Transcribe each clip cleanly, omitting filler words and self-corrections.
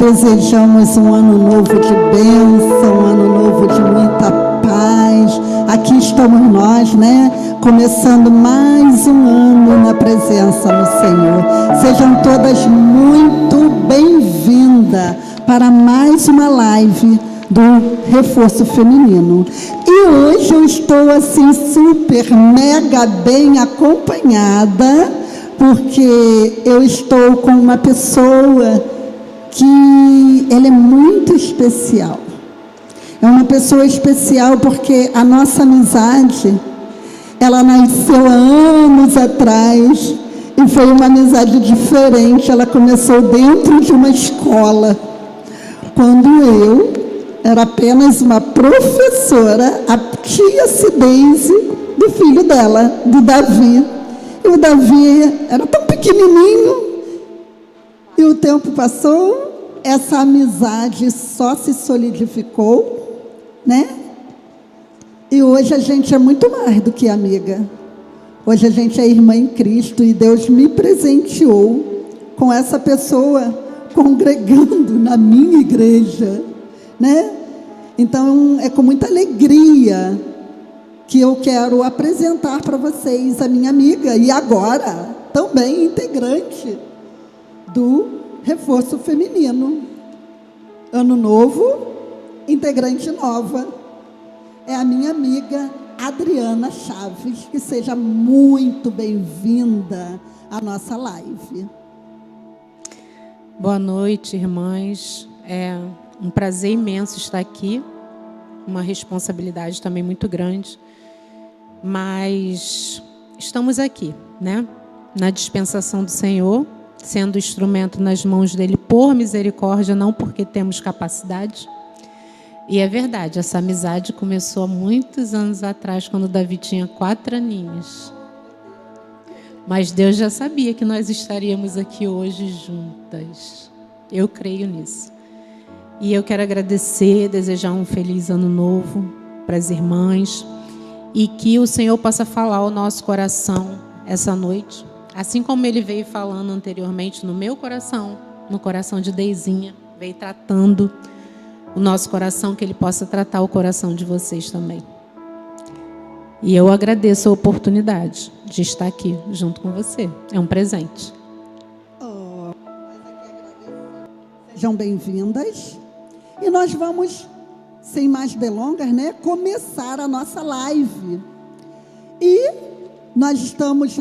desejamos um ano novo de bênção, um ano novo de muita paz. Aqui estamos nós, né? Começando mais um ano na presença do Senhor. Sejam todas muito bem-vindas para mais uma live do Reforço Feminino. E hoje eu estou assim super, mega bem acompanhada, porque eu estou com uma pessoa que ela é muito especial. É uma pessoa especial porque a nossa amizade, ela nasceu há anos atrás e foi uma amizade diferente. Ela começou dentro de uma escola, quando eu era apenas uma professora, a tia Cideise do filho dela, do Davi. E o Davi era tão pequenininho. E o tempo passou, essa amizade só se solidificou, né? E hoje a gente é muito mais do que amiga. Hoje a gente é irmã em Cristo e Deus me presenteou com essa pessoa congregando na minha igreja, né? Então é com muita alegria que eu quero apresentar para vocês a minha amiga e agora também integrante do Reforço Feminino. Ano novo, integrante nova. É a minha amiga Adriana Chaves, que seja muito bem-vinda à nossa live. Boa noite, irmãs. É um prazer imenso estar aqui, uma responsabilidade também muito grande, mas estamos aqui, né? Na dispensação do Senhor, sendo instrumento nas mãos dele por misericórdia, não porque temos capacidade. E é verdade, essa amizade começou há muitos anos atrás, quando Davi tinha 4 aninhos. Mas Deus já sabia que nós estaríamos aqui hoje juntas. Eu creio nisso. E eu quero agradecer, desejar um feliz ano novo para as irmãs e que o Senhor possa falar ao nosso coração essa noite, assim como Ele veio falando anteriormente no meu coração, no coração de Deizinha, veio tratando o nosso coração, que Ele possa tratar o coração de vocês também. E eu agradeço a oportunidade de estar aqui junto com você. É um presente. Sejam bem-vindas. E nós vamos, sem mais delongas, né, começar a nossa live. E nós estamos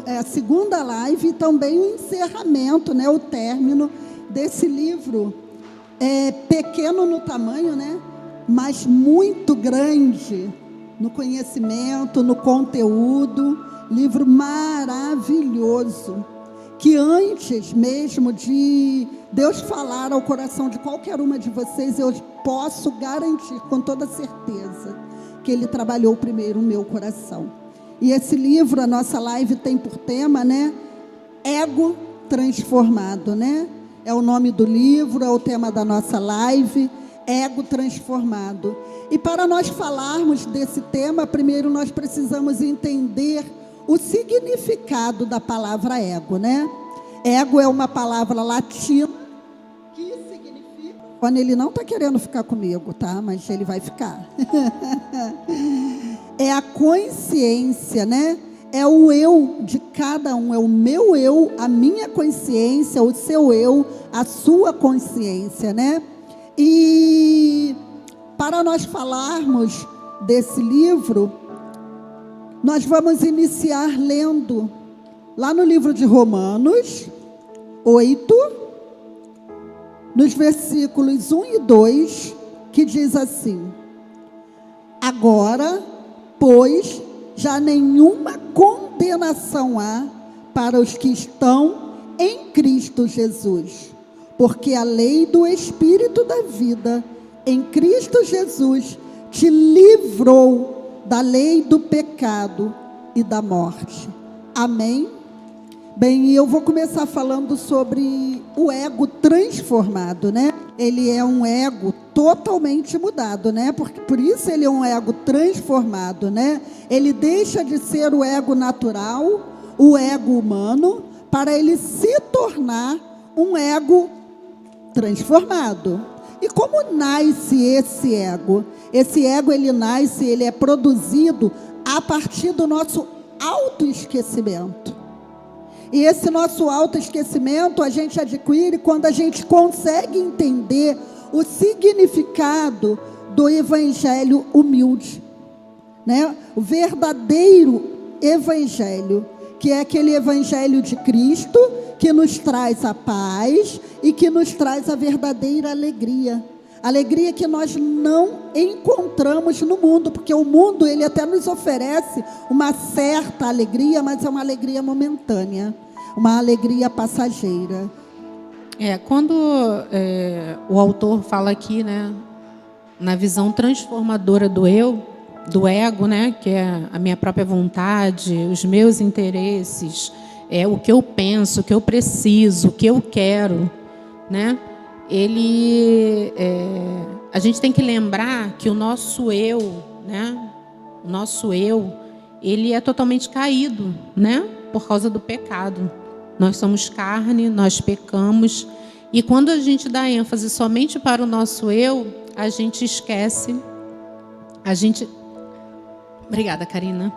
a segunda live e também o encerramento, né, o término desse livro. É pequeno no tamanho, né, mas muito grande no conhecimento, no conteúdo. Livro maravilhoso, que antes mesmo de Deus falar ao coração de qualquer uma de vocês, eu posso garantir com toda certeza que Ele trabalhou primeiro o meu coração. E esse livro, a nossa live tem por tema, né, Ego Transformado, né? É o nome do livro, é o tema da nossa live, Ego Transformado. E para nós falarmos desse tema, primeiro nós precisamos entender o significado da palavra ego, né? Ego é uma palavra latina que significa... Quando ele não está querendo ficar comigo, tá? Mas ele vai ficar. É a consciência, né? É o eu de cada um, é o meu eu, a minha consciência, o seu eu, a sua consciência, né? E para nós falarmos desse livro, nós vamos iniciar lendo lá no livro de Romanos 8, nos versículos 1 e 2, que diz assim: agora, pois, já nenhuma condenação há para os que estão em Cristo Jesus, porque a lei do Espírito da vida em Cristo Jesus te livrou da lei do pecado e da morte. Amém? Bem, e eu vou começar falando sobre o ego transformado, né? Ele é um ego totalmente mudado, né? Por isso ele é um ego transformado, né? Ele deixa de ser o ego natural, o ego humano, para ele se tornar um ego transformado. E como nasce esse ego? Esse ego, ele nasce, ele é produzido a partir do nosso autoesquecimento. E esse nosso autoesquecimento a gente adquire quando a gente consegue entender o significado do evangelho humilde, né? O verdadeiro evangelho, que é aquele evangelho de Cristo que nos traz a paz e que nos traz a verdadeira alegria. Alegria que nós não encontramos no mundo, porque o mundo, ele até nos oferece uma certa alegria, mas é uma alegria momentânea, uma alegria passageira. Quando o autor fala aqui, né, na visão transformadora do eu, do ego, né, que é a minha própria vontade, os meus interesses, o que eu penso, o que eu preciso, o que eu quero, né? A gente tem que lembrar que o nosso eu, né? O nosso eu, ele é totalmente caído, né? Por causa do pecado. Nós somos carne, nós pecamos. E quando a gente dá ênfase somente para o nosso eu, a gente esquece. Obrigada, Karina.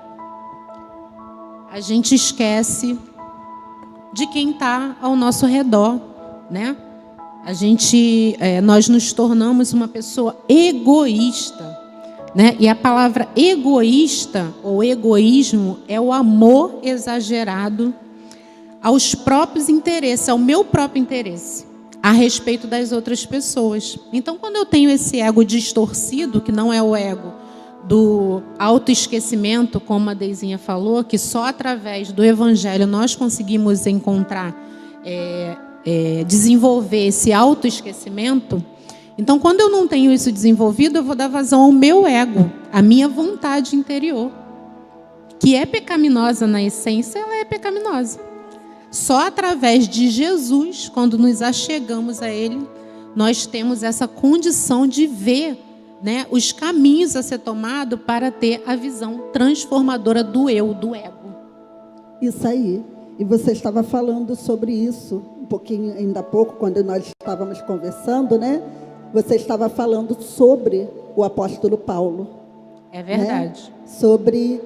A gente esquece de quem está ao nosso redor, né? Nós nos tornamos uma pessoa egoísta, né? E a palavra egoísta ou egoísmo é o amor exagerado aos próprios interesses, ao meu próprio interesse, a respeito das outras pessoas. Então, quando eu tenho esse ego distorcido, que não é o ego do autoesquecimento, como a Deizinha falou, que só através do evangelho nós conseguimos encontrar, desenvolver esse autoesquecimento. Então, quando eu não tenho isso desenvolvido, eu vou dar vazão ao meu ego, à minha vontade interior, que é pecaminosa na essência, ela é pecaminosa. Só através de Jesus, quando nos achegamos a Ele, nós temos essa condição de ver, né, os caminhos a ser tomado para ter a visão transformadora do eu, do ego. Isso aí. E você estava falando sobre isso um pouquinho, ainda há pouco, quando nós estávamos conversando, né? Você estava falando sobre o apóstolo Paulo. É verdade. Né? Sobre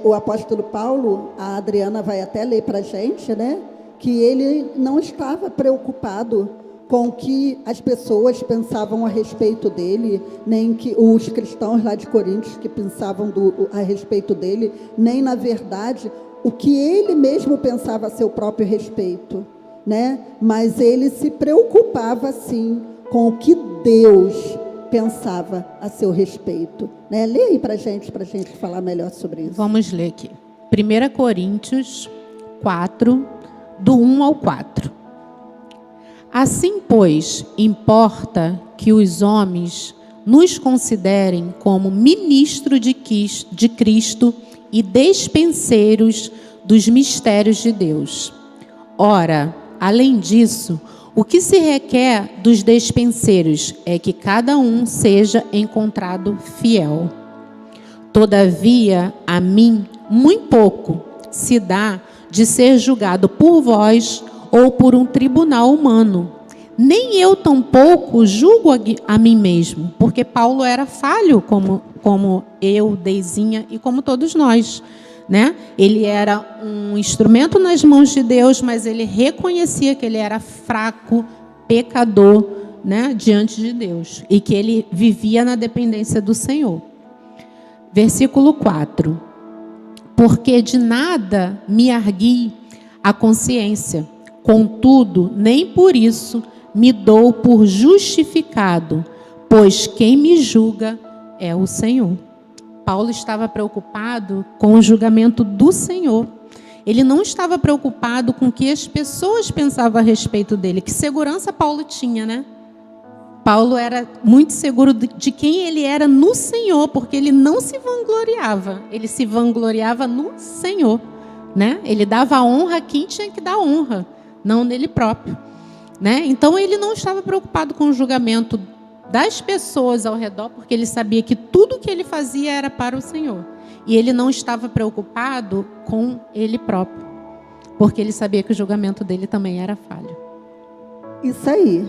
o apóstolo Paulo, a Adriana vai até ler para a gente, né? Que ele não estava preocupado com o que as pessoas pensavam a respeito dele, nem que os cristãos lá de Coríntios que pensavam a respeito dele, nem, na verdade, o que ele mesmo pensava a seu próprio respeito, né? Mas ele se preocupava, sim, com o que Deus pensava a seu respeito, né? Lê aí para a gente falar melhor sobre isso. Vamos ler aqui. 1 Coríntios 4, do 1 ao 4. Assim, pois, importa que os homens nos considerem como ministros de Cristo e despenseiros dos mistérios de Deus. Ora, além disso, o que se requer dos despenseiros é que cada um seja encontrado fiel. Todavia, a mim, muito pouco se dá de ser julgado por vós ou por um tribunal humano. Nem eu tampouco julgo a mim mesmo, porque Paulo era falho como eu, Deizinha, e como todos nós, né? Ele era um instrumento nas mãos de Deus, mas ele reconhecia que ele era fraco, pecador, né, diante de Deus, e que ele vivia na dependência do Senhor. Versículo 4. Porque de nada me argui a consciência, contudo, nem por isso me dou por justificado, pois quem me julga é o Senhor. Paulo estava preocupado com o julgamento do Senhor. Ele não estava preocupado com o que as pessoas pensavam a respeito dele. Que segurança Paulo tinha, né? Paulo era muito seguro de quem ele era no Senhor, porque ele não se vangloriava. Ele se vangloriava no Senhor, né? Ele dava honra a quem tinha que dar honra, não nele próprio, né? Então ele não estava preocupado com o julgamento das pessoas ao redor, porque ele sabia que tudo que ele fazia era para o Senhor. E ele não estava preocupado com ele próprio, porque ele sabia que o julgamento dele também era falho. Isso aí.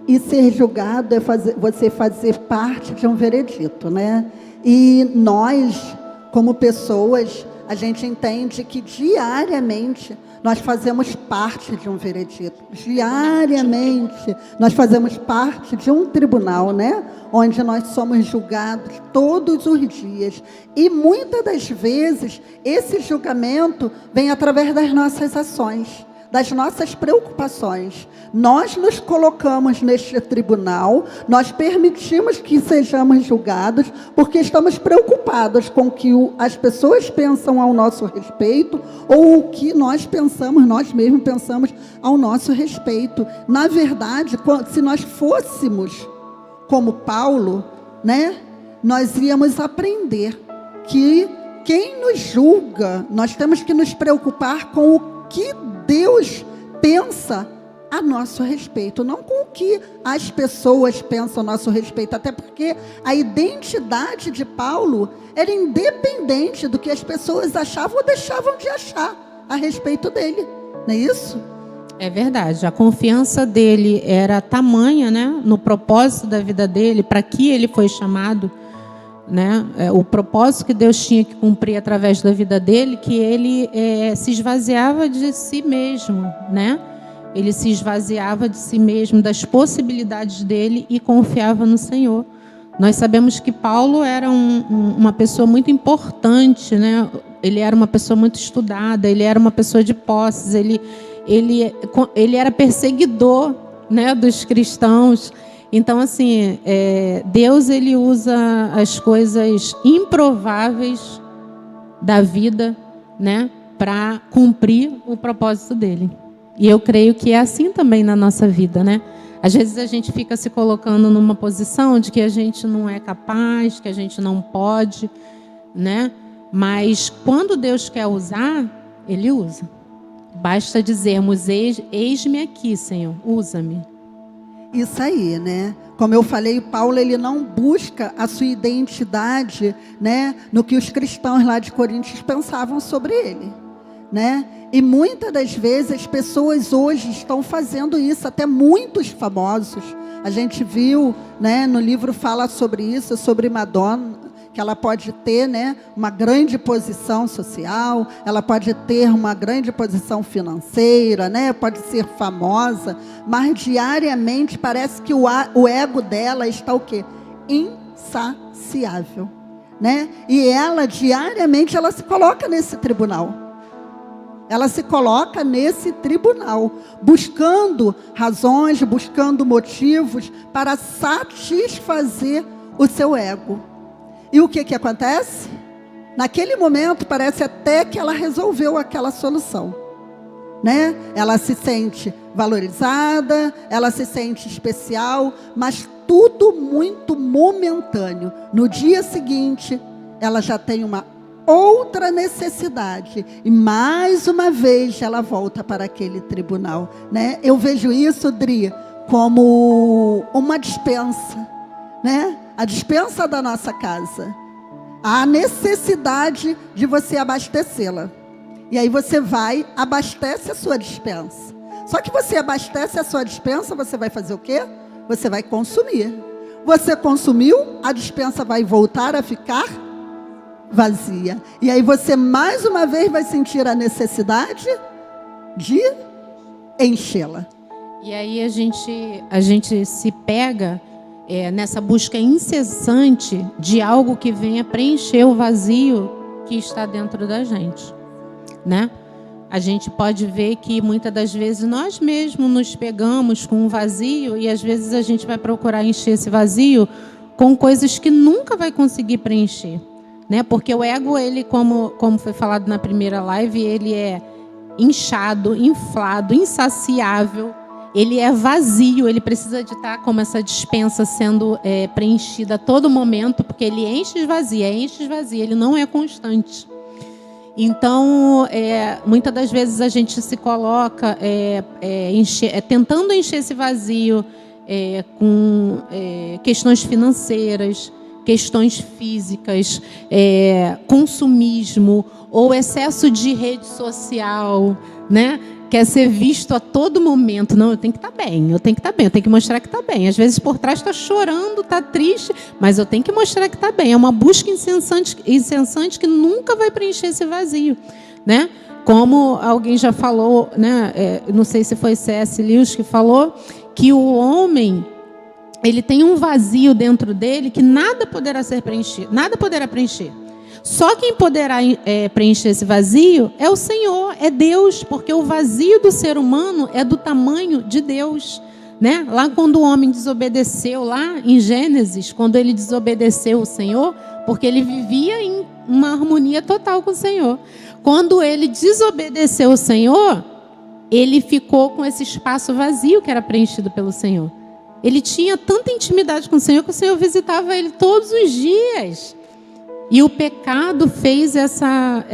E ser julgado é você fazer parte de um veredito, né? E nós, como pessoas, a gente entende que diariamente nós fazemos parte de um veredito. Diariamente nós fazemos parte de um tribunal, né? Onde nós somos julgados todos os dias. E muitas das vezes esse julgamento vem através das nossas ações, das nossas preocupações. Nós nos colocamos neste tribunal, nós permitimos que sejamos julgados, porque estamos preocupados com o que as pessoas pensam ao nosso respeito, ou o que nós pensamos, nós mesmos pensamos ao nosso respeito. Na verdade, se nós fôssemos como Paulo, né, nós íamos aprender que quem nos julga, nós temos que nos preocupar com o que Deus pensa a nosso respeito, não com o que as pessoas pensam a nosso respeito, até porque a identidade de Paulo era independente do que as pessoas achavam ou deixavam de achar a respeito dele, não é isso? É verdade, a confiança dele era tamanha, né, no propósito da vida dele, para que ele foi chamado, né, o propósito que Deus tinha que cumprir através da vida dele, que ele se esvaziava de si mesmo, né? Ele se esvaziava de si mesmo, das possibilidades dele e confiava no Senhor. Nós sabemos que Paulo era uma pessoa muito importante, né? Ele era uma pessoa muito estudada, ele era uma pessoa de posses, ele era perseguidor, né, dos cristãos. Então, assim, Deus ele usa as coisas improváveis da vida, né, para cumprir o propósito dele. E eu creio que é assim também na nossa vida, né? Às vezes a gente fica se colocando numa posição de que a gente não é capaz, que a gente não pode, né? Mas quando Deus quer usar, Ele usa. Basta dizermos, eis-me aqui, Senhor, usa-me. Isso aí, né? Como eu falei, Paulo ele não busca a sua identidade, né, no que os cristãos lá de Coríntios pensavam sobre ele, né? E muitas das vezes as pessoas hoje estão fazendo isso, até muitos famosos. A gente viu, né, no livro fala sobre isso, sobre Madonna, que ela pode ter, né, uma grande posição social, ela pode ter uma grande posição financeira, né, pode ser famosa, mas diariamente parece que o ego dela está o quê? Insaciável, né? E ela diariamente ela se coloca nesse tribunal. Ela se coloca nesse tribunal, buscando razões, buscando motivos para satisfazer o seu ego. E o que acontece? Naquele momento, parece até que ela resolveu aquela solução, né? Ela se sente valorizada, ela se sente especial, mas tudo muito momentâneo. No dia seguinte, ela já tem uma outra necessidade e mais uma vez ela volta para aquele tribunal, né? Eu vejo isso, Dri, como uma dispensa, né? A dispensa da nossa casa, a necessidade de você abastecê-la. E aí você vai, abastece a sua dispensa. Só que você abastece a sua dispensa, você vai fazer o quê? Você vai consumir. Você consumiu, a dispensa vai voltar a ficar vazia. E aí você mais uma vez vai sentir a necessidade de enchê-la. E aí a gente se pega nessa busca incessante de algo que venha preencher o vazio que está dentro da gente, né? A gente pode ver que muitas das vezes nós mesmos nos pegamos com um vazio e às vezes a gente vai procurar encher esse vazio com coisas que nunca vai conseguir preencher, né? Porque o ego, ele, como foi falado na primeira live, ele é inchado, inflado, insaciável. Ele é vazio, ele precisa de estar como essa dispensa sendo preenchida a todo momento, porque ele enche e esvazia, ele não é constante. Então, muitas das vezes a gente se coloca tentando encher esse vazio com questões financeiras, questões físicas, consumismo ou excesso de rede social, né? quer ser visto a todo momento. Não, eu tenho que estar bem, eu tenho que estar bem, eu tenho que mostrar que está bem. Às vezes por trás está chorando, está triste, mas eu tenho que mostrar que está bem. É uma busca incessante que nunca vai preencher esse vazio, né? Como alguém já falou, né? Não sei se foi C.S. Lewis que falou, que o homem, ele tem um vazio dentro dele que nada poderá ser preenchido, nada poderá preencher. Só quem poderá preencher esse vazio é o Senhor, é Deus, porque o vazio do ser humano é do tamanho de Deus, né? Lá quando o homem desobedeceu, lá em Gênesis, quando ele desobedeceu o Senhor, porque ele vivia em uma harmonia total com o Senhor. Quando ele desobedeceu o Senhor, ele ficou com esse espaço vazio que era preenchido pelo Senhor. Ele tinha tanta intimidade com o Senhor que o Senhor visitava ele todos os dias. E o pecado fez essa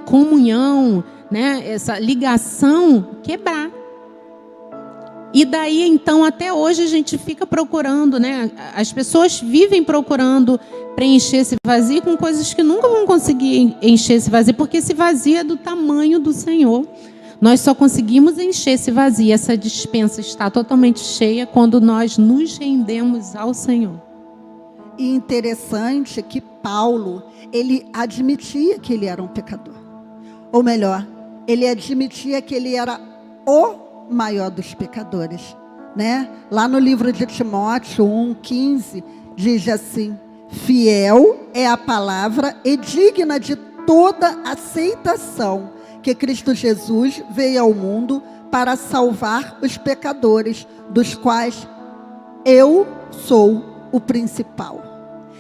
comunhão, né, essa ligação quebrar. E daí, então, até hoje a gente fica procurando, né? As pessoas vivem procurando preencher esse vazio com coisas que nunca vão conseguir encher esse vazio, porque esse vazio é do tamanho do Senhor. Nós só conseguimos encher esse vazio, essa despensa está totalmente cheia quando nós nos rendemos ao Senhor. E interessante que Paulo, ele admitia que ele era um pecador. Ou melhor, ele admitia que ele era o maior dos pecadores, né? Lá no livro de Timóteo 1,15, diz assim: fiel é a palavra e digna de toda aceitação, que Cristo Jesus veio ao mundo para salvar os pecadores, dos quais eu sou o principal.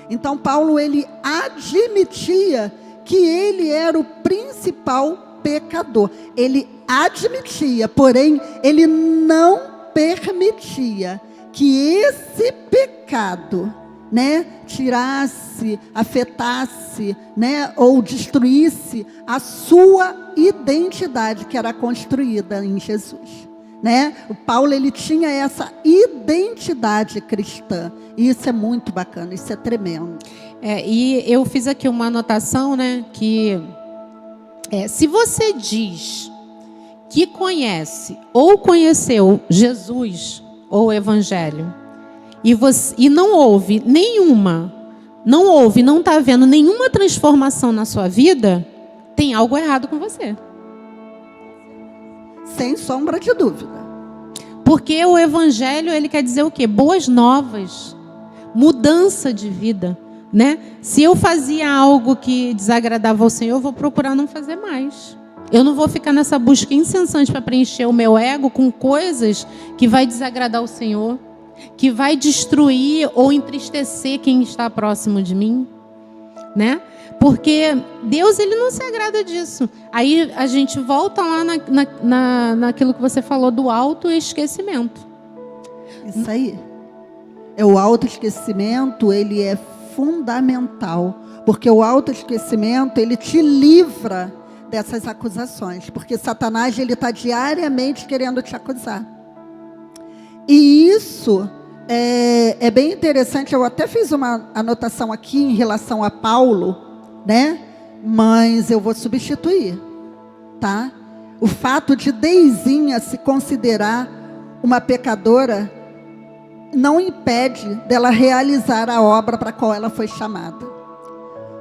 Então Paulo, ele admitia que ele era o principal pecador. Ele admitia, porém ele não permitia que esse pecado, né, tirasse, afetasse, né, ou destruísse a sua identidade que era construída em Jesus, né? O Paulo, ele tinha essa identidade cristã, e isso é muito bacana, isso é tremendo. E eu fiz aqui uma anotação, né, que se você diz que conhece ou conheceu Jesus ou o Evangelho, e não houve não está havendo nenhuma transformação na sua vida, tem algo errado com você. Sem sombra de dúvida. Porque o Evangelho, ele quer dizer o quê? Boas novas, mudança de vida, né? Se eu fazia algo que desagradava ao Senhor, eu vou procurar não fazer mais. Eu não vou ficar nessa busca incessante para preencher o meu ego com coisas que vai desagradar o Senhor, que vai destruir ou entristecer quem está próximo de mim, né? Porque Deus, ele não se agrada disso. Aí a gente volta lá naquilo que você falou do autoesquecimento. Isso aí. O autoesquecimento, ele é fundamental. Porque o autoesquecimento, ele te livra dessas acusações. Porque Satanás, ele está diariamente querendo te acusar. E isso é bem interessante. Eu até fiz uma anotação aqui em relação a Paulo, né? Mas eu vou substituir, tá? O fato de Deizinha se considerar uma pecadora não impede dela realizar a obra para a qual ela foi chamada.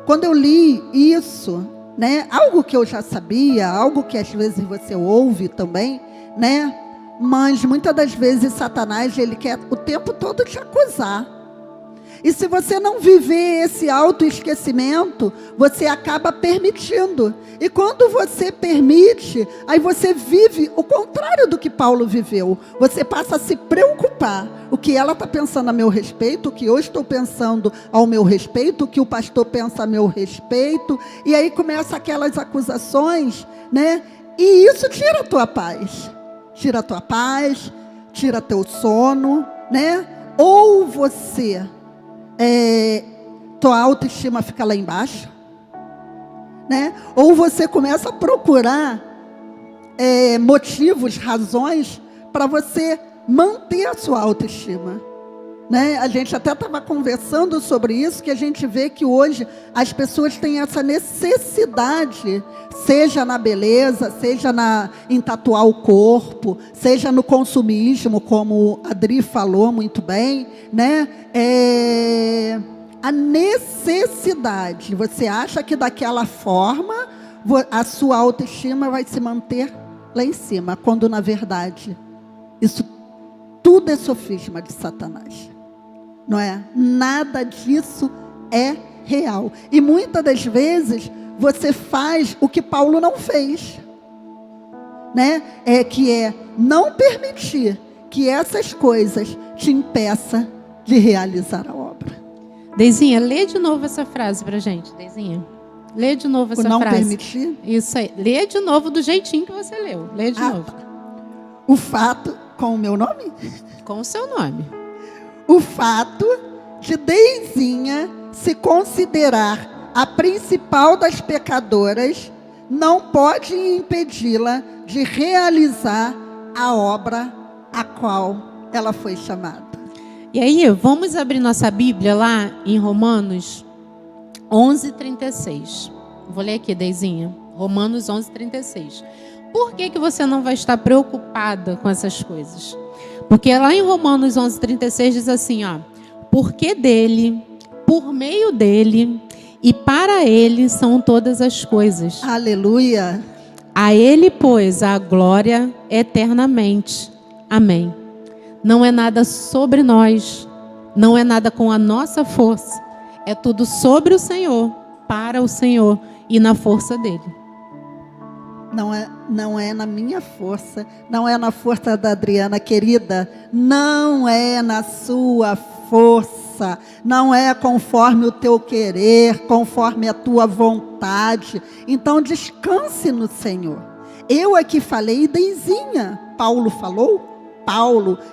Quando eu li isso, né? Algo que eu já sabia, algo que às vezes você ouve também, né? Mas muitas das vezes Satanás, ele quer o tempo todo te acusar. E se você não viver esse autoesquecimento, você acaba permitindo. E quando você permite, aí você vive o contrário do que Paulo viveu. Você passa a se preocupar. O que ela está pensando a meu respeito, o que eu estou pensando ao meu respeito, o que o pastor pensa a meu respeito. E aí começa aquelas acusações, né? E isso tira a tua paz. Tira a tua paz, tira teu sono, né? Ou você... tua autoestima fica lá embaixo, né? Ou você começa a procurar motivos, razões para você manter a sua autoestima. né? A gente até estava conversando sobre isso, que a gente vê que hoje as pessoas têm essa necessidade, seja na beleza, seja em tatuar o corpo, seja no consumismo, como a Adri falou muito bem, né? A necessidade. Você acha que daquela forma a sua autoestima vai se manter lá em cima, quando na verdade isso tudo é sofisma de Satanás. Não é? Nada disso é real. E muitas das vezes você faz o que Paulo não fez, né? Que é não permitir que essas coisas te impeçam de realizar a obra. Deizinha, lê de novo essa frase pra gente, Deizinha. Lê de novo essa não frase. Permitir? Isso aí. Lê de novo do jeitinho que você leu. Lê de novo. O fato, com o meu nome? Com o seu nome. O fato de Deizinha se considerar a principal das pecadoras não pode impedi-la de realizar a obra a qual ela foi chamada. E aí, vamos abrir nossa Bíblia lá em Romanos 11:36. Vou ler aqui, Deizinha. Romanos 11:36. Por que você não vai estar preocupada com essas coisas? Porque lá em Romanos 11:36 diz assim, ó: porque dele, por meio dele e para ele são todas as coisas. Aleluia. A ele, pois, a glória eternamente. Amém. Não é nada sobre nós, não é nada com a nossa força. É tudo sobre o Senhor, para o Senhor e na força dele. Não é na minha força, não é na força da Adriana, querida. Não é na sua força, não é conforme o teu querer, conforme a tua vontade. Então descanse no Senhor. Eu aqui falei, Deizinha, Paulo falou,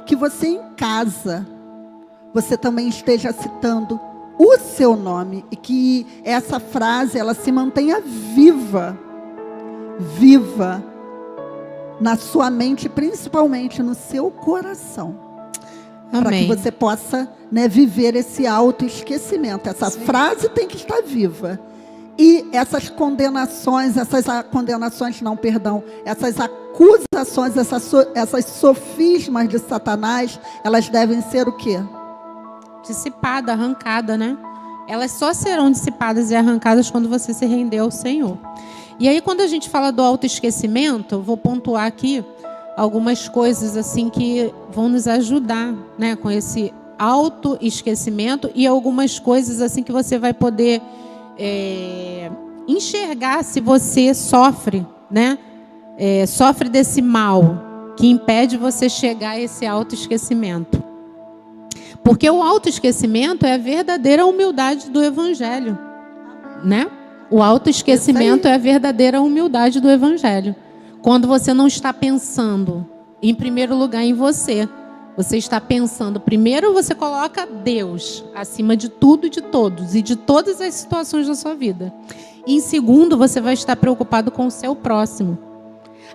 que você em casa, você também esteja citando o seu nome e que essa frase ela se mantenha viva na sua mente, principalmente no seu coração. Para que você possa, né, viver esse autoesquecimento. Essa frase tem que estar viva. E essas condenações, essas acusações, essas sofismas de Satanás, elas devem ser o quê? Dissipada, arrancada, né? Elas só serão dissipadas e arrancadas quando você se render ao Senhor. E aí, quando a gente fala do autoesquecimento, eu vou pontuar aqui algumas coisas assim que vão nos ajudar, né, com esse autoesquecimento, e algumas coisas assim que você vai poder enxergar se você sofre, né? Sofre desse mal que impede você chegar a esse autoesquecimento. Porque o autoesquecimento é a verdadeira humildade do Evangelho, né? O autoesquecimento é a verdadeira humildade do Evangelho. Quando você não está pensando, em primeiro lugar, em você. Você está pensando, primeiro você coloca Deus acima de tudo e de todos, e de todas as situações da sua vida. E em segundo, você vai estar preocupado com o seu próximo.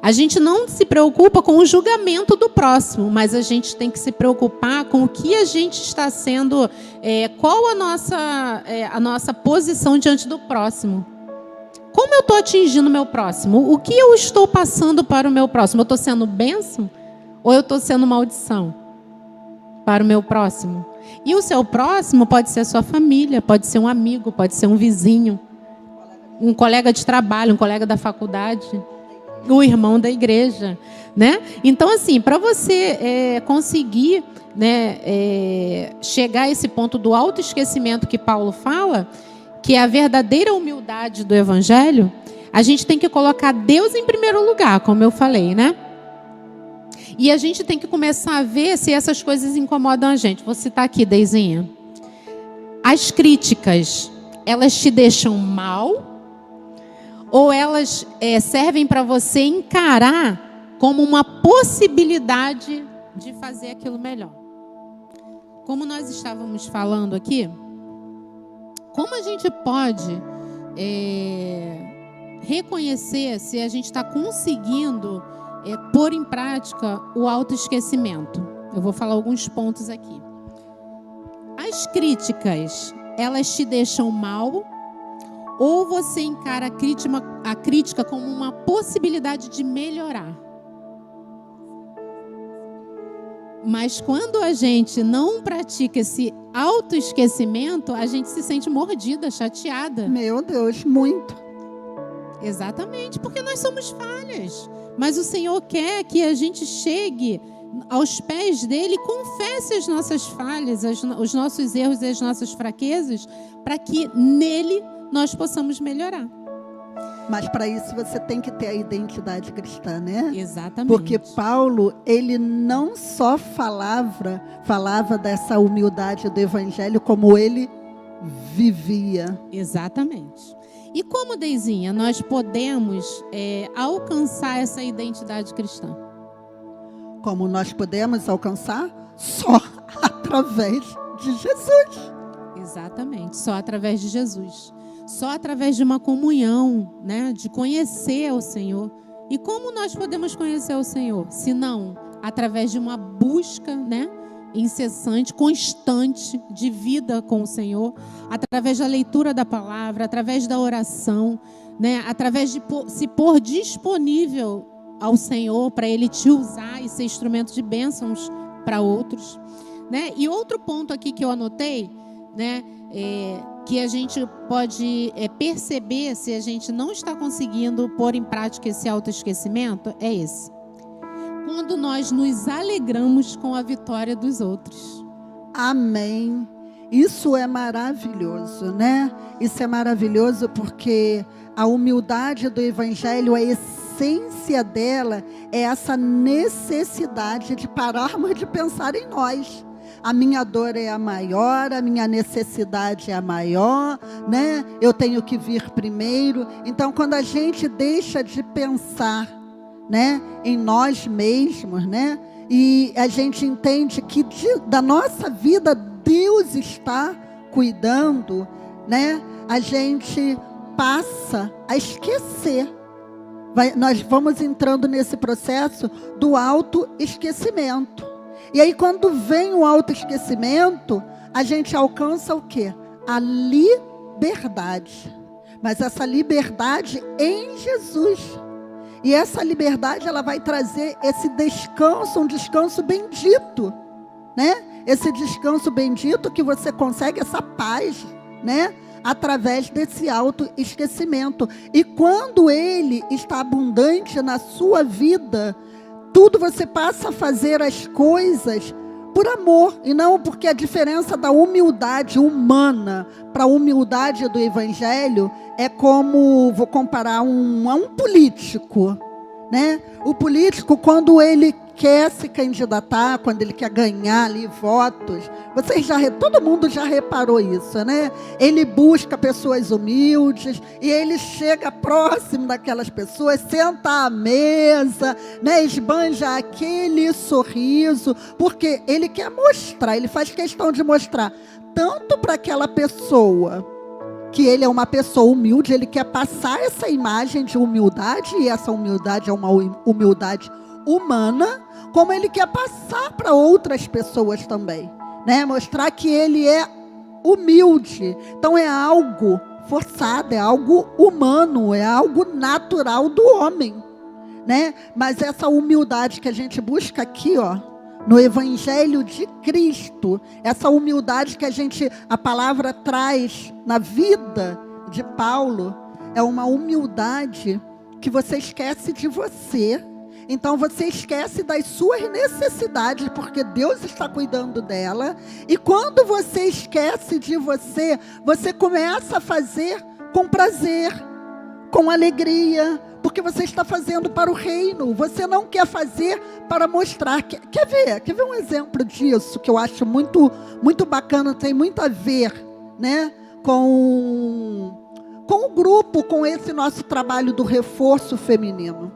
A gente não se preocupa com o julgamento do próximo, mas a gente tem que se preocupar com o que a gente está sendo, qual a nossa posição diante do próximo. Como eu estou atingindo o meu próximo? O que eu estou passando para o meu próximo? Eu estou sendo bênção ou eu estou sendo maldição para o meu próximo? E o seu próximo pode ser a sua família, pode ser um amigo, pode ser um vizinho, um colega de trabalho, um colega da faculdade, o irmão da igreja, né? Então, assim, para você conseguir, né, chegar a esse ponto do autoesquecimento que Paulo fala, que é a verdadeira humildade do Evangelho, a gente tem que colocar Deus em primeiro lugar, como eu falei, né? E a gente tem que começar a ver se essas coisas incomodam a gente. Vou citar aqui, Deizinha. As críticas, elas te deixam mal? Ou elas servem para você encarar como uma possibilidade de fazer aquilo melhor? Como nós estávamos falando aqui, como a gente pode reconhecer se a gente está conseguindo pôr em prática o autoesquecimento? Eu vou falar alguns pontos aqui. As críticas, elas te deixam mal, ou você encara a crítica como uma possibilidade de melhorar? Mas quando a gente não pratica esse autoesquecimento, a gente se sente mordida, chateada. Meu Deus, muito. Exatamente, porque nós somos falhas. Mas o Senhor quer que a gente chegue aos pés dele e confesse as nossas falhas, os nossos erros e as nossas fraquezas, para que nele nós possamos melhorar. Mas para isso você tem que ter a identidade cristã, né? Exatamente. Porque Paulo, ele não só falava dessa humildade do evangelho, como ele vivia. Exatamente. E como, Deizinha, nós podemos alcançar essa identidade cristã? Como nós podemos alcançar? Só através de Jesus. Exatamente, só através de Jesus. Só através de uma comunhão, né? De conhecer o Senhor. E como nós podemos conhecer o Senhor? Se não através de uma busca, né? Incessante, constante de vida com o Senhor, através da leitura da palavra, através da oração, né? Através de se pôr disponível ao Senhor para Ele te usar e ser instrumento de bênçãos para outros, né? E outro ponto aqui que eu anotei, né? Que a gente pode perceber se a gente não está conseguindo pôr em prática esse autoesquecimento, é esse. Quando nós nos alegramos com a vitória dos outros. Amém. Isso é maravilhoso, né? Isso é maravilhoso porque a humildade do evangelho, a essência dela é essa necessidade de pararmos de pensar em nós. A minha dor é a maior, a minha necessidade é a maior, né? Eu tenho que vir primeiro. Então, quando a gente deixa de pensar, né, em nós mesmos, né? E a gente entende que da nossa vida Deus está cuidando, né? A gente passa a esquecer. Nós vamos entrando nesse processo do autoesquecimento. E aí, quando vem o autoesquecimento, a gente alcança o quê? A liberdade. Mas essa liberdade em Jesus. E essa liberdade, ela vai trazer esse descanso, um descanso bendito, né? Esse descanso bendito que você consegue, essa paz, né? Através desse autoesquecimento. E quando ele está abundante na sua vida, tudo você passa a fazer as coisas por amor, e não porque a diferença da humildade humana para a humildade do evangelho é como, vou comparar a um político, né? O político, quando ele quer se candidatar, quando ele quer ganhar ali votos, todo mundo já reparou isso, né? Ele busca pessoas humildes e ele chega próximo daquelas pessoas, senta à mesa, né? Esbanja aquele sorriso, porque ele quer mostrar, ele faz questão de mostrar tanto para aquela pessoa que ele é uma pessoa humilde, ele quer passar essa imagem de humildade, e essa humildade é uma humildade humana, como ele quer passar para outras pessoas também, né? Mostrar que ele é humilde. Então é algo forçado, é algo humano, é algo natural do homem, né? Mas essa humildade que a gente busca aqui, ó, no Evangelho de Cristo, essa humildade que a palavra traz na vida de Paulo, é uma humildade que você esquece de você. Então você esquece das suas necessidades, porque Deus está cuidando dela. E quando você esquece de você, você começa a fazer com prazer, com alegria, porque você está fazendo para o reino. Você não quer fazer para mostrar. Quer ver um exemplo disso que eu acho muito, muito bacana, tem muito a ver, né, com o grupo, com esse nosso trabalho do reforço feminino.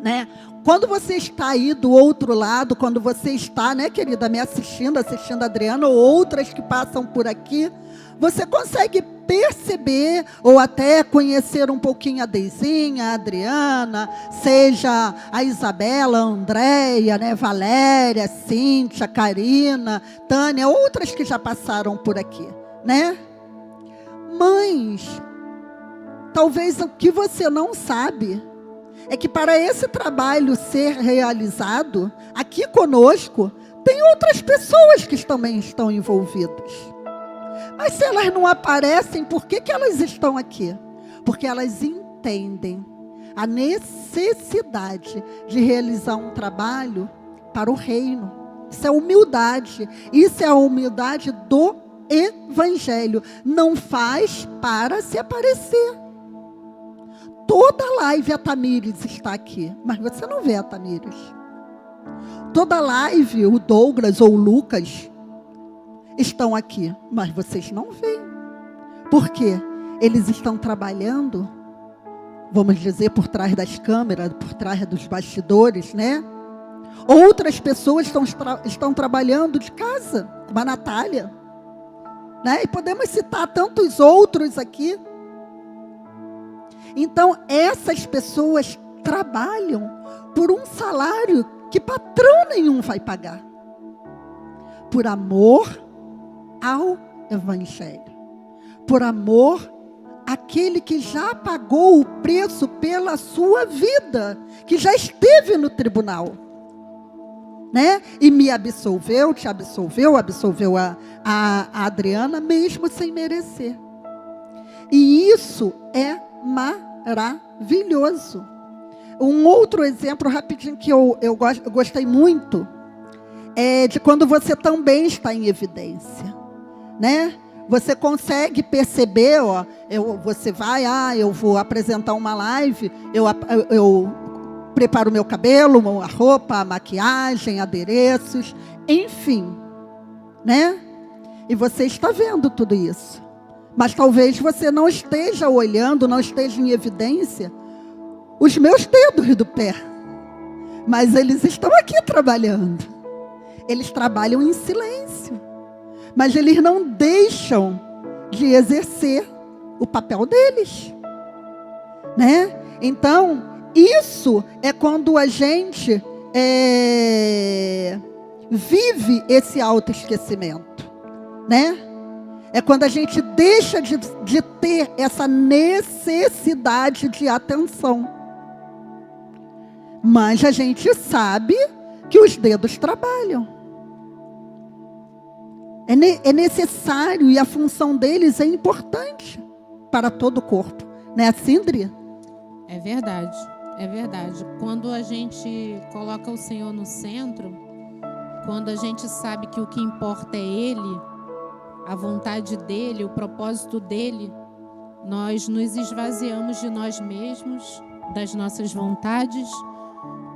né? Quando você está aí do outro lado, quando você está, né, querida, me assistindo a Adriana, ou outras que passam por aqui, você consegue perceber, ou até conhecer um pouquinho a Deizinha, a Adriana, seja a Isabela, a Andréia, né, Valéria, Cíntia, Karina, Tânia, outras que já passaram por aqui, né? Mas, talvez o que você não sabe é que para esse trabalho ser realizado, aqui conosco, tem outras pessoas que também estão envolvidas. Mas se elas não aparecem, por que elas estão aqui? Porque elas entendem a necessidade de realizar um trabalho para o reino. Isso é humildade. Isso é a humildade do Evangelho. Não faz para se aparecer. Toda live a Tamires está aqui, mas você não vê a Tamires. Toda live o Douglas ou o Lucas estão aqui, mas vocês não veem. Por quê? Eles estão trabalhando, vamos dizer, por trás das câmeras, por trás dos bastidores, né? Outras pessoas estão trabalhando de casa, como a Natália, né? E podemos citar tantos outros aqui. Então, essas pessoas trabalham por um salário que patrão nenhum vai pagar. Por amor ao Evangelho. Por amor àquele que já pagou o preço pela sua vida, que já esteve no tribunal, né? E me absolveu, te absolveu, absolveu a Adriana, mesmo sem merecer. E isso é maravilhoso. Um outro exemplo rapidinho que eu gostei muito é de quando você também está em evidência, né? Você consegue perceber, ó, você vai, eu vou apresentar uma live, eu preparo o meu cabelo, a roupa, a maquiagem, adereços, enfim, né? E você está vendo tudo isso. Mas talvez você não esteja olhando, não esteja em evidência os meus dedos do pé. Mas eles estão aqui trabalhando. Eles trabalham em silêncio. Mas eles não deixam de exercer o papel deles, né? Então, isso é quando a gente vive esse autoesquecimento, né? É quando a gente deixa de ter essa necessidade de atenção. Mas a gente sabe que os dedos trabalham. É necessário e a função deles é importante para todo o corpo. Não é assim, André? É verdade, é verdade. Quando a gente coloca o Senhor no centro, quando a gente sabe que o que importa é Ele, a vontade dEle, o propósito dEle, nós nos esvaziamos de nós mesmos, das nossas vontades,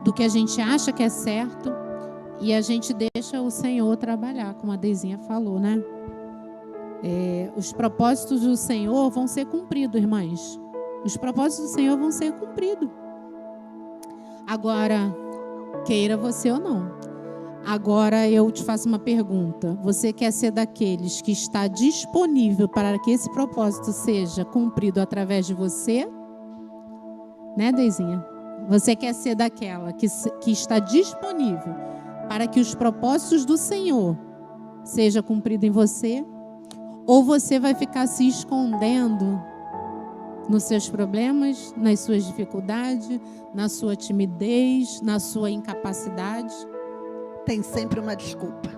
do que a gente acha que é certo, e a gente deixa o Senhor trabalhar, como a Deizinha falou, né? Os propósitos do Senhor vão ser cumpridos, irmãs. Os propósitos do Senhor vão ser cumpridos. Agora, queira você ou não. Agora eu te faço uma pergunta. Você quer ser daqueles que está disponível para que esse propósito seja cumprido através de você? Né, Deizinha? Você quer ser daquela que está disponível para que os propósitos do Senhor sejam cumpridos em você? Ou você vai ficar se escondendo nos seus problemas, nas suas dificuldades, na sua timidez, na sua incapacidade? Tem sempre uma desculpa.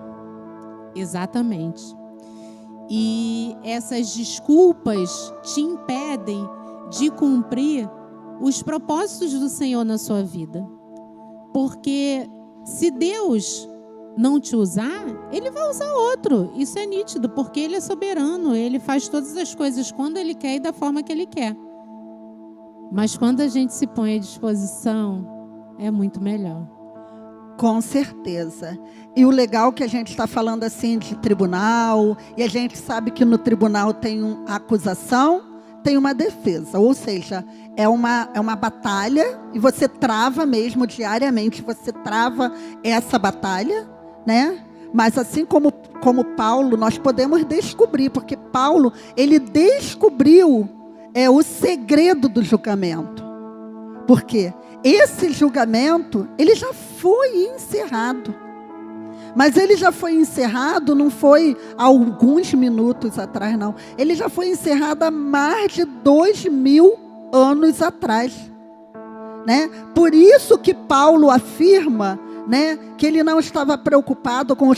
Exatamente. E essas desculpas te impedem de cumprir os propósitos do Senhor na sua vida. Porque se Deus não te usar, Ele vai usar outro. Isso é nítido, porque Ele é soberano. Ele faz todas as coisas quando Ele quer e da forma que Ele quer. Mas quando a gente se põe à disposição, é muito melhor. Com certeza. E o legal que a gente está falando assim de tribunal, e a gente sabe que no tribunal tem a acusação, tem uma defesa, ou seja, é uma batalha e você trava mesmo diariamente, você trava essa batalha, né? Mas assim como Paulo, nós podemos descobrir, porque Paulo, ele descobriu o segredo do julgamento. Porque esse julgamento, ele já foi encerrado. Mas ele já foi encerrado, não foi há alguns minutos atrás, não. Ele já foi encerrado há mais de 2000 anos atrás, né? Por isso que Paulo afirma, né, que ele não estava preocupado com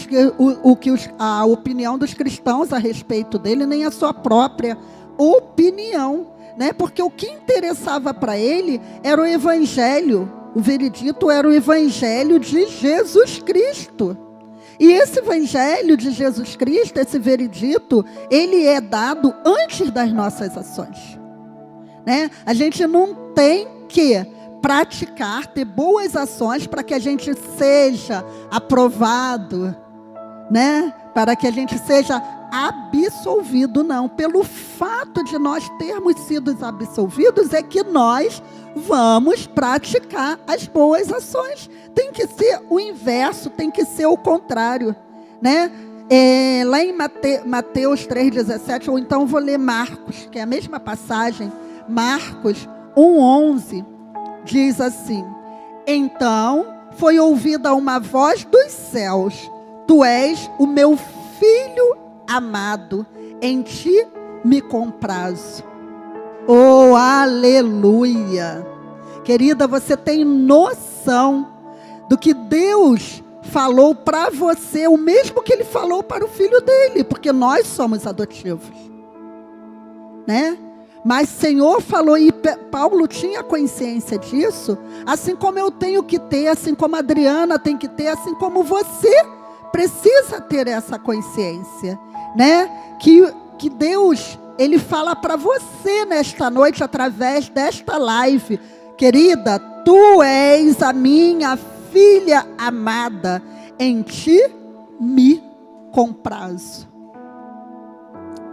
a opinião dos cristãos a respeito dele, nem a sua própria opinião, né? Porque o que interessava para ele era o evangelho, o veredito era o evangelho de Jesus Cristo. E esse evangelho de Jesus Cristo, esse veredito, ele é dado antes das nossas ações, né? A gente não tem que praticar, ter boas ações para que a gente seja aprovado, né? Para que a gente seja absolvido, não. Pelo fato de nós termos sido absolvidos é que nós vamos praticar as boas ações. Tem que ser o inverso, tem que ser o contrário, né? Lá em Mateus 3,17, ou então vou ler Marcos, que é a mesma passagem, Marcos 1,11, diz assim: então foi ouvida uma voz dos céus: tu és o meu filho amado, em ti me comprazo. Oh, aleluia! Querida, você tem noção do que Deus falou para você, o mesmo que Ele falou para o filho dele, porque nós somos adotivos, né? Mas o Senhor falou, e Paulo tinha consciência disso, assim como eu tenho que ter, assim como a Adriana tem que ter, assim como você precisa ter essa consciência, né? Que Deus, Ele fala para você nesta noite, através desta live: querida, tu és a minha filha amada, em ti me comprazo.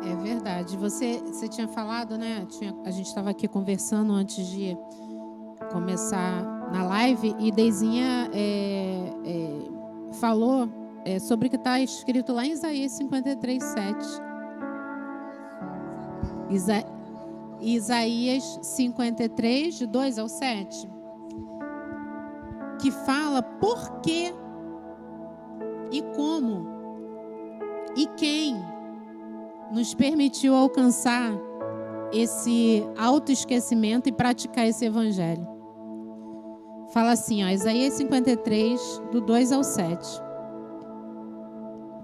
É verdade. Você tinha falado, né? A gente estava aqui conversando antes de começar na live, e Deizinha falou sobre o que está escrito lá em Isaías 53:7. Isaías 53, de 2 ao 7, que fala por que e como e quem nos permitiu alcançar esse autoesquecimento e praticar esse evangelho. Fala assim, ó, Isaías 53, do 2 ao 7.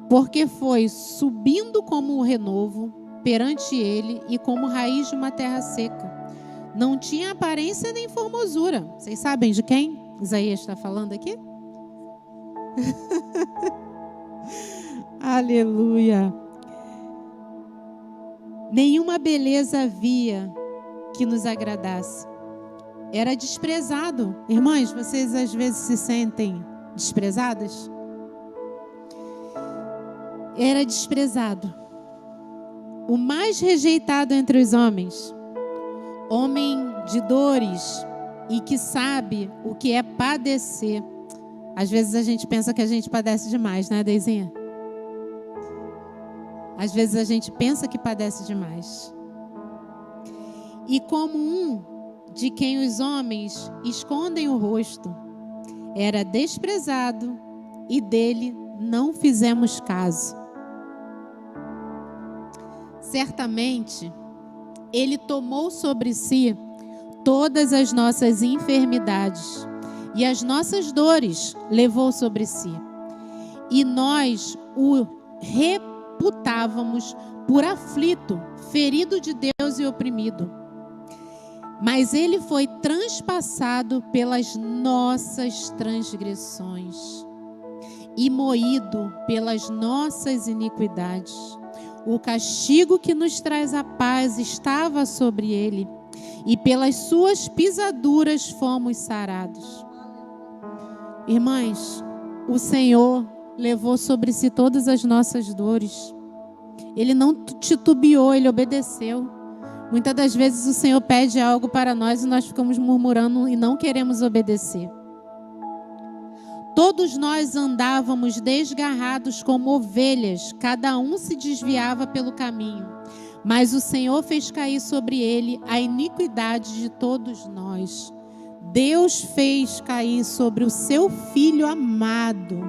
Porque foi subindo como o renovo perante ele e como raiz de uma terra seca. Não tinha aparência nem formosura. Vocês sabem de quem Isaías está falando aqui? Aleluia. Nenhuma beleza havia que nos agradasse. Era desprezado. Irmãs, vocês às vezes se sentem desprezadas? Era desprezado. O mais rejeitado entre os homens. Homem de dores e que sabe o que é padecer. Às vezes a gente pensa que a gente padece demais, né, Deizinha? Às vezes a gente pensa que padece demais. E como um de quem os homens escondem o rosto, era desprezado e dele não fizemos caso. Certamente, ele tomou sobre si todas as nossas enfermidades e as nossas dores levou sobre si. E nós o reputávamos por aflito, ferido de Deus e oprimido. Mas ele foi transpassado pelas nossas transgressões e moído pelas nossas iniquidades. O castigo que nos traz a paz estava sobre ele, e pelas suas pisaduras fomos sarados. Irmãs, o Senhor levou sobre si todas as nossas dores. Ele não titubeou, ele obedeceu. Muitas das vezes o Senhor pede algo para nós e nós ficamos murmurando e não queremos obedecer. Todos nós andávamos desgarrados como ovelhas, cada um se desviava pelo caminho. Mas o Senhor fez cair sobre ele a iniquidade de todos nós. Deus fez cair sobre o seu Filho amado.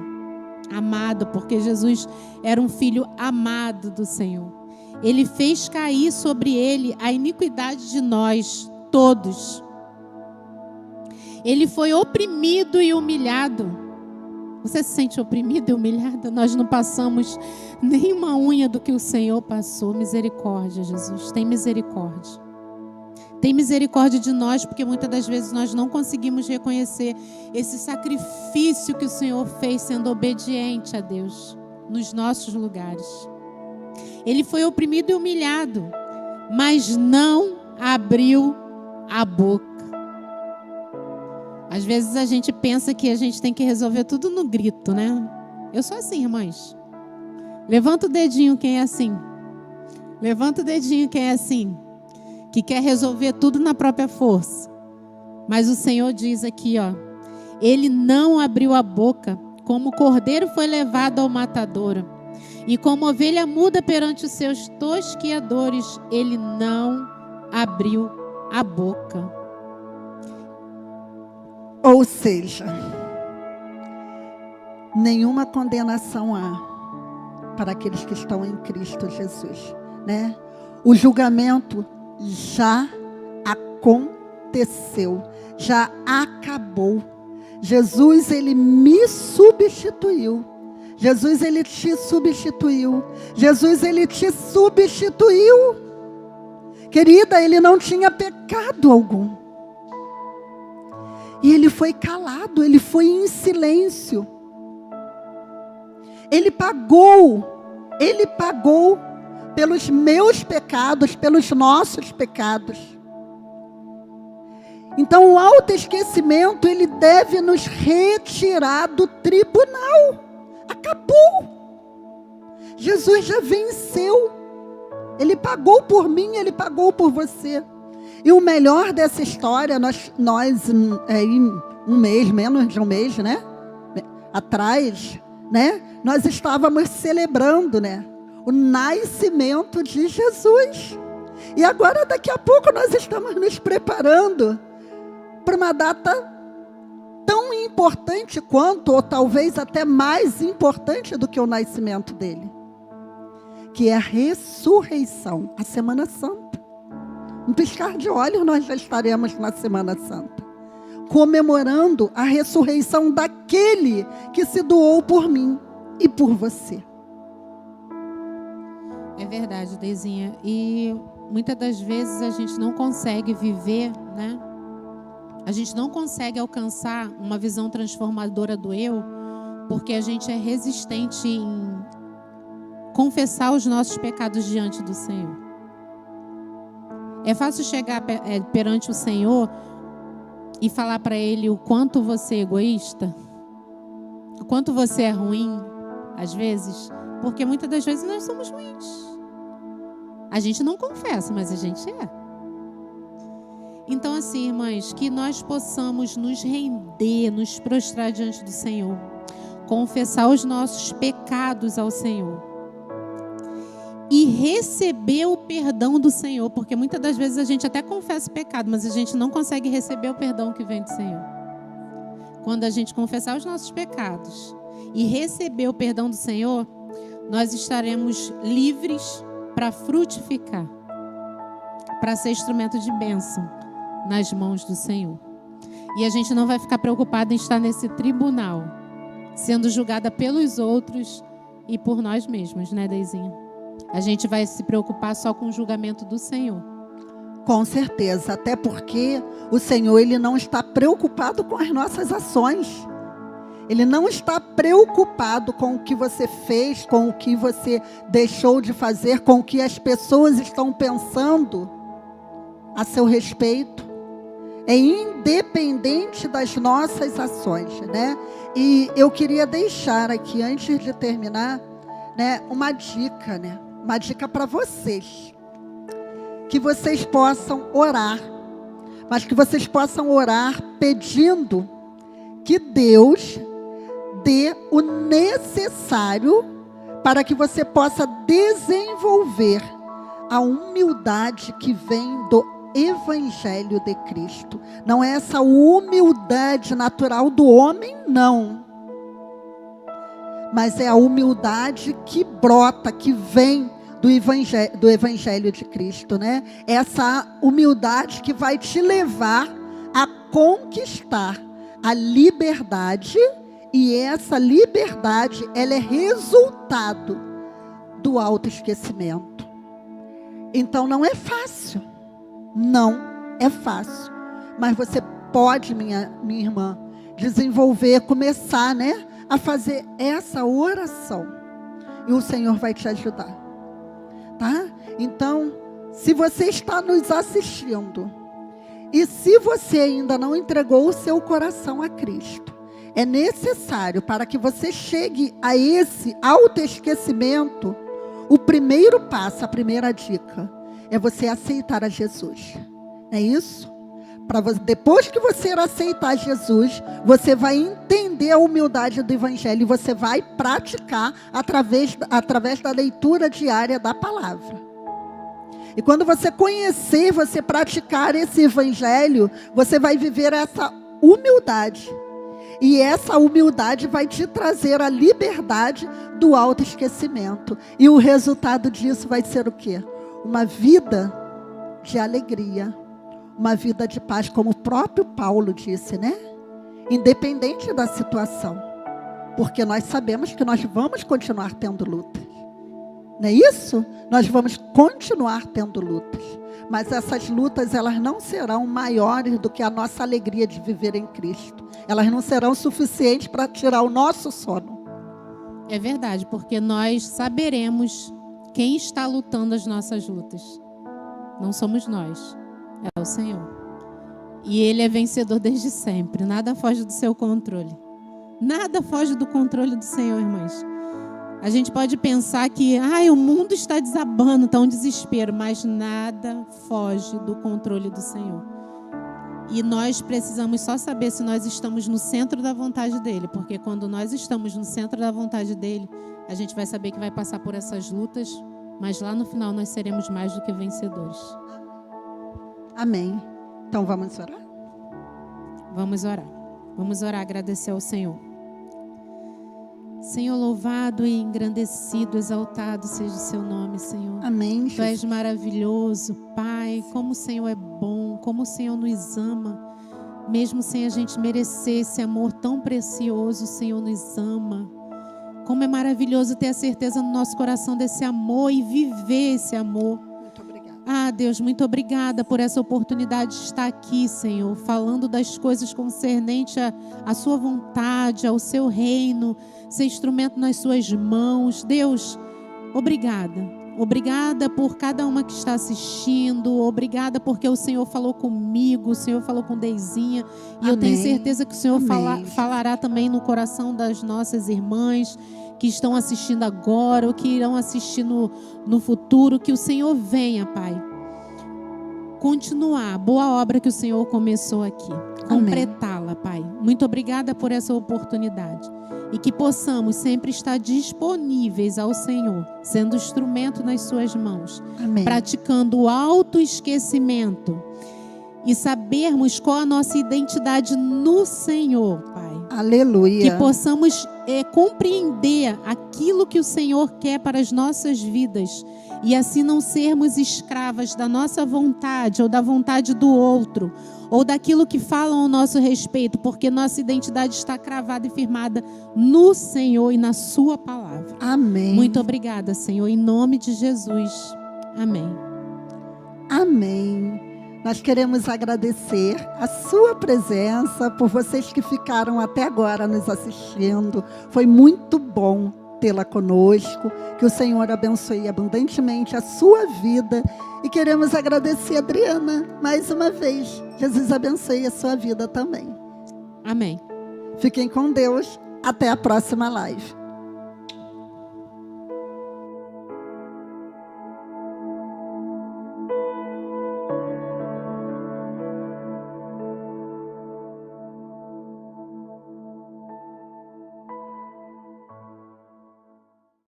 Amado, porque Jesus era um filho amado do Senhor. Ele fez cair sobre ele a iniquidade de nós, todos. Ele foi oprimido e humilhado. Você se sente oprimido e humilhado? Nós não passamos nenhuma unha do que o Senhor passou. Misericórdia, Jesus. Tem misericórdia. Tem misericórdia de nós, porque muitas das vezes nós não conseguimos reconhecer esse sacrifício que o Senhor fez sendo obediente a Deus nos nossos lugares. Ele foi oprimido e humilhado, mas não abriu a boca. Às vezes a gente pensa que a gente tem que resolver tudo no grito, né? Eu sou assim, irmãs. Levanta o dedinho quem é assim. Levanta o dedinho quem é assim. Que quer resolver tudo na própria força. Mas o Senhor diz aqui, ó. Ele não abriu a boca, como o cordeiro foi levado ao matadouro. E como ovelha muda perante os seus tosquiadores, ele não abriu a boca. Ou seja, nenhuma condenação há para aqueles que estão em Cristo Jesus, né? O julgamento já aconteceu, já acabou. Jesus, ele me substituiu. Jesus, ele te substituiu. Jesus, ele te substituiu. Querida, ele não tinha pecado algum. E ele foi calado, ele foi em silêncio. Ele pagou pelos meus pecados, pelos nossos pecados. Então o autoesquecimento, ele deve nos retirar do tribunal. Acabou. Jesus já venceu. Ele pagou por mim, ele pagou por você. E o melhor dessa história, nós um mês, menos de um mês, né? Atrás, né? Nós estávamos celebrando, né? O nascimento de Jesus. E agora, daqui a pouco, nós estamos nos preparando para uma data tão importante quanto, ou talvez até mais importante do que o nascimento dele. Que é a ressurreição, a Semana Santa. Um piscar de olhos, nós já estaremos na Semana Santa, comemorando a ressurreição daquele que se doou por mim e por você. É verdade, Deizinha. E muitas das vezes a gente não consegue viver, né? A gente não consegue alcançar uma visão transformadora do eu, porque a gente é resistente em confessar os nossos pecados diante do Senhor. É fácil chegar perante o Senhor e falar para Ele o quanto você é egoísta, o quanto você é ruim, às vezes, porque muitas das vezes nós somos ruins. A gente não confessa, mas a gente é. Então, assim, irmãs, que nós possamos nos render, nos prostrar diante do Senhor, confessar os nossos pecados ao Senhor. E receber o perdão do Senhor, porque muitas das vezes a gente até confessa o pecado, mas a gente não consegue receber o perdão que vem do Senhor. Quando a gente confessar os nossos pecados e receber o perdão do Senhor, nós estaremos livres para frutificar, para ser instrumento de bênção nas mãos do Senhor. E a gente não vai ficar preocupado em estar nesse tribunal, sendo julgada pelos outros e por nós mesmos, né, Deizinha? A gente vai se preocupar só com o julgamento do Senhor. Com certeza, até porque o Senhor, ele não está preocupado com as nossas ações. Ele não está preocupado com o que você fez, com o que você deixou de fazer, com o que as pessoas estão pensando a seu respeito. É independente das nossas ações, né? E eu queria deixar aqui, antes de terminar, né, uma dica, né? Uma dica para vocês. que vocês possam orar, mas que vocês possam orar pedindo que Deus dê o necessário para que você possa desenvolver a humildade que vem do Evangelho de Cristo. Não é essa humildade natural do homem, não. Mas é a humildade que brota, que vem do Evangelho de Cristo, né? Essa humildade que vai te levar a conquistar a liberdade, e essa liberdade, ela é resultado do autoesquecimento. Então não é fácil, não é fácil, mas você pode, minha irmã, desenvolver, começar, né, a fazer essa oração, e o Senhor vai te ajudar, tá? Então, se você está nos assistindo, e se você ainda não entregou o seu coração a Cristo, é necessário, para que você chegue a esse autoesquecimento, o primeiro passo, a primeira dica, é você aceitar a Jesus. É isso? Depois que você aceitar Jesus, você vai entender a humildade do Evangelho, e você vai praticar através da leitura diária da palavra. E quando você conhecer, você praticar esse Evangelho, você vai viver essa humildade. E essa humildade vai te trazer a liberdade do autoesquecimento. E o resultado disso vai ser o quê? Uma vida de alegria, uma vida de paz, como o próprio Paulo disse, né? Independente da situação. Porque nós sabemos que nós vamos continuar tendo lutas. Não é isso? Nós vamos continuar tendo lutas. Mas essas lutas, elas não serão maiores do que a nossa alegria de viver em Cristo. Elas não serão suficientes para tirar o nosso sono. É verdade, porque nós saberemos quem está lutando as nossas lutas. Não somos nós, é o Senhor. E Ele é vencedor desde sempre. Nada foge do seu controle. Nada foge do controle do Senhor, irmãs. A gente pode pensar que o mundo está desabando, está um desespero, mas nada foge do controle do Senhor. E nós precisamos só saber se nós estamos no centro da vontade dEle, porque quando nós estamos no centro da vontade dEle, a gente vai saber que vai passar por essas lutas, mas lá no final nós seremos mais do que vencedores. Amém. Então vamos orar? Vamos orar. Vamos orar, agradecer ao Senhor. Senhor, louvado e engrandecido, exaltado seja o seu nome, Senhor. Amém. Tu és maravilhoso, Pai. Como o Senhor é bom, como o Senhor nos ama. Mesmo sem a gente merecer esse amor tão precioso, o Senhor nos ama. Como é maravilhoso ter a certeza no nosso coração desse amor e viver esse amor. Muito obrigada. Deus, muito obrigada por essa oportunidade de estar aqui, Senhor, falando das coisas concernentes à sua vontade, ao seu reino, ser instrumento nas suas mãos. Deus, obrigada. Obrigada por cada uma que está assistindo. Obrigada porque o Senhor falou comigo, o Senhor falou com Deizinha. E eu tenho certeza que o Senhor falará também no coração das nossas irmãs que estão assistindo agora ou que irão assistir no futuro. Que o Senhor venha, Pai, continuar a boa obra que o Senhor começou aqui. Completá-la, Pai. Muito obrigada por essa oportunidade. E que possamos sempre estar disponíveis ao Senhor, sendo instrumento nas suas mãos. Amém. Praticando o autoesquecimento e sabermos qual a nossa identidade no Senhor, Pai. Aleluia. Que possamos compreender aquilo que o Senhor quer para as nossas vidas e assim não sermos escravas da nossa vontade ou da vontade do outro, ou daquilo que falam ao nosso respeito, porque nossa identidade está cravada e firmada no Senhor e na sua palavra. Amém. Muito obrigada, Senhor, em nome de Jesus. Amém. Amém. Nós queremos agradecer a sua presença, por vocês que ficaram até agora nos assistindo. Foi muito bom tê-la conosco. Que o Senhor abençoe abundantemente a sua vida. E queremos agradecer a Adriana mais uma vez. Jesus abençoe a sua vida também. Amém. Fiquem com Deus. Até a próxima live.